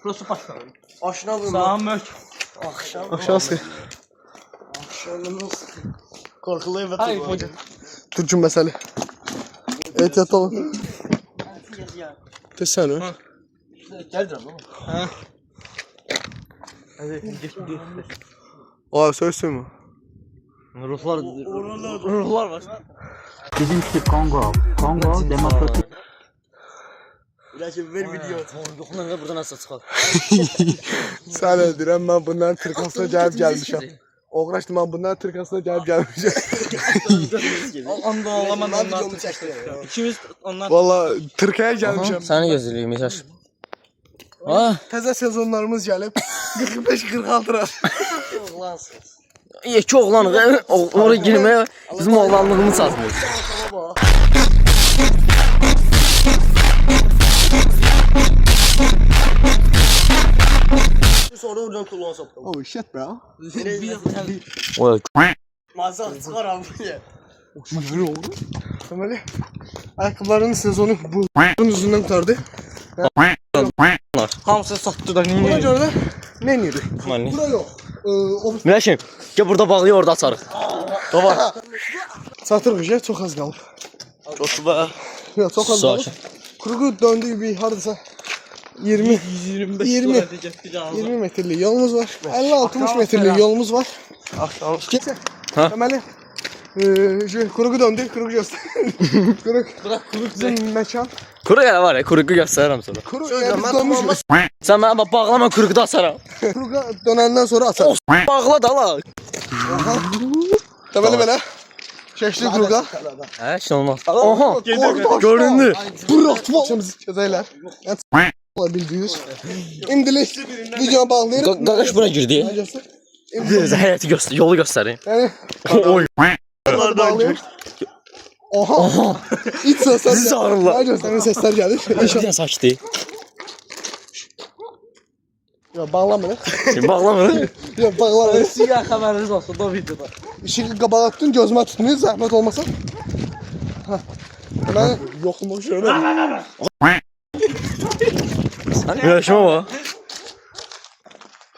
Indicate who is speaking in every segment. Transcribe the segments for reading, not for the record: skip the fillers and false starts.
Speaker 1: Burası başlar.
Speaker 2: Aşına vurma.
Speaker 1: Sağ mök.
Speaker 3: Aşağısı.
Speaker 2: Akşamımız. Korkulu evet.
Speaker 1: Hayır hocam.
Speaker 3: Türkçü mesele. Ehtiyat olun. Desene.
Speaker 2: Geldim ama.
Speaker 1: Ha. Hadi geç.
Speaker 3: Aa söylesene mi?
Speaker 1: Ruhlar var.
Speaker 4: Bizimki Kongo. Kongo demokratik.
Speaker 2: İlaçı ver video.
Speaker 1: Yoxla da buradan asıl çıxar.
Speaker 3: Sen öldürəm, ben bunların tırkasına gelmişim. Uğraştım, ben bunların tırkasına gelmişim.
Speaker 1: Onda ağlaman
Speaker 2: Ben
Speaker 1: onlar.
Speaker 2: videomu çəkdirəm.
Speaker 1: İkimiz onlar.
Speaker 3: Valla Türkiye'ye gelmişim.
Speaker 5: Səni gözləyirəm mesaj. Ah,
Speaker 3: Təzə sezonlarımız gelip 45-46 lira.
Speaker 5: iki oğlanıq, oraya girməyə bizim oğlanlığımız satmıyor.
Speaker 2: Sonra oradan kullan soktum.
Speaker 3: Oh shit bro.
Speaker 5: Oy,
Speaker 2: Mazak çıxar abi.
Speaker 3: Temeli. Ayakkabılarının sezonu bunun yüzünden kurtardı.
Speaker 5: hamısı satdı da
Speaker 3: Buna
Speaker 5: nə?
Speaker 3: göre de ne neydi?
Speaker 5: Mani.
Speaker 3: Bura yok.
Speaker 5: Məşim, gəl burada bağlayıb orada açarıq. Baba.
Speaker 3: Satırıq ya, çok az qalıb.
Speaker 5: Çoxba.
Speaker 3: Ya çok az qalıb.
Speaker 5: Sakin.
Speaker 3: Kuruğu döndüğü bir hardasa
Speaker 1: 125
Speaker 3: 20 20 metrelik yolumuz var. 50-60 metrelik yolumuz var. Gitse.
Speaker 5: Ha?
Speaker 3: Temeli. Şu kuruğu döndü, kuruğu göster. Kuruğu. Bizim mekan.
Speaker 5: Kuru gələ var ya, kuruğu göstərirəm sana.
Speaker 3: Kuruğu yani biz dönmüşüz.
Speaker 5: Sən mənə bax, bağlama kuruğu da açaram.
Speaker 3: Kuruğu dönenden sonra atar.
Speaker 5: Bağla da la.
Speaker 3: Temeli böyle. Çeşli kuruğu.
Speaker 5: Hə, şey olmaz. Aha,
Speaker 3: göründü. Bırak başımızı çözeyler. Olabildiğiniz. İndilik videoya bağlayırıq.
Speaker 5: qaqaş bura girdi.
Speaker 3: Necəsə?
Speaker 5: Həyəti göstər, yolu göstərin.
Speaker 3: Yani
Speaker 5: Oy.
Speaker 3: bunları bağlayırıq. Oha. İç sesler.
Speaker 5: Sizi ağırlar.
Speaker 3: Necə sənin sesler gelir. İnşallah.
Speaker 5: Bir sakitdi.
Speaker 3: Ya bağlamırıq.
Speaker 5: Bağlamır.
Speaker 3: Ya bağlamırıq.
Speaker 1: Sizə xəbəriniz olsun da videoda.
Speaker 3: İşığı qabağa tutun, gözümə tutmayın, zəhmət olmasa. Hə. Mən yoxlumaq şöyle.
Speaker 5: Yaşama bax.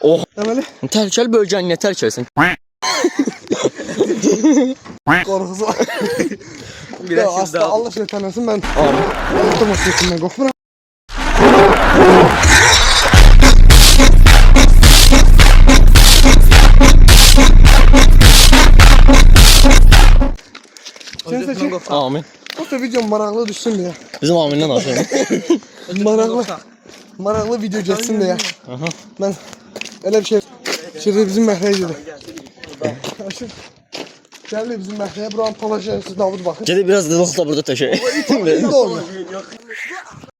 Speaker 5: Oh,
Speaker 3: Deməli,
Speaker 5: təhlükəli bölgəni nə tərk
Speaker 3: qorxusu var. Ya aslında Allah şeytanlasın, mən otomatikasindən qorxmuram. Kimsə ki,
Speaker 5: Amin.
Speaker 3: bu da videom maraqlı düşsün deyə.
Speaker 5: Bizim amindən aşağı.
Speaker 3: Maraqlı video geçsin deyə. Mən elə bir şey şirdə bizim məhləyə gedir. Aşır. Gəldi bizim məhləyə, buranın palajı, siz Davud baxın.
Speaker 5: Gedib biraz da burada təşək.
Speaker 3: İndi olmuyor.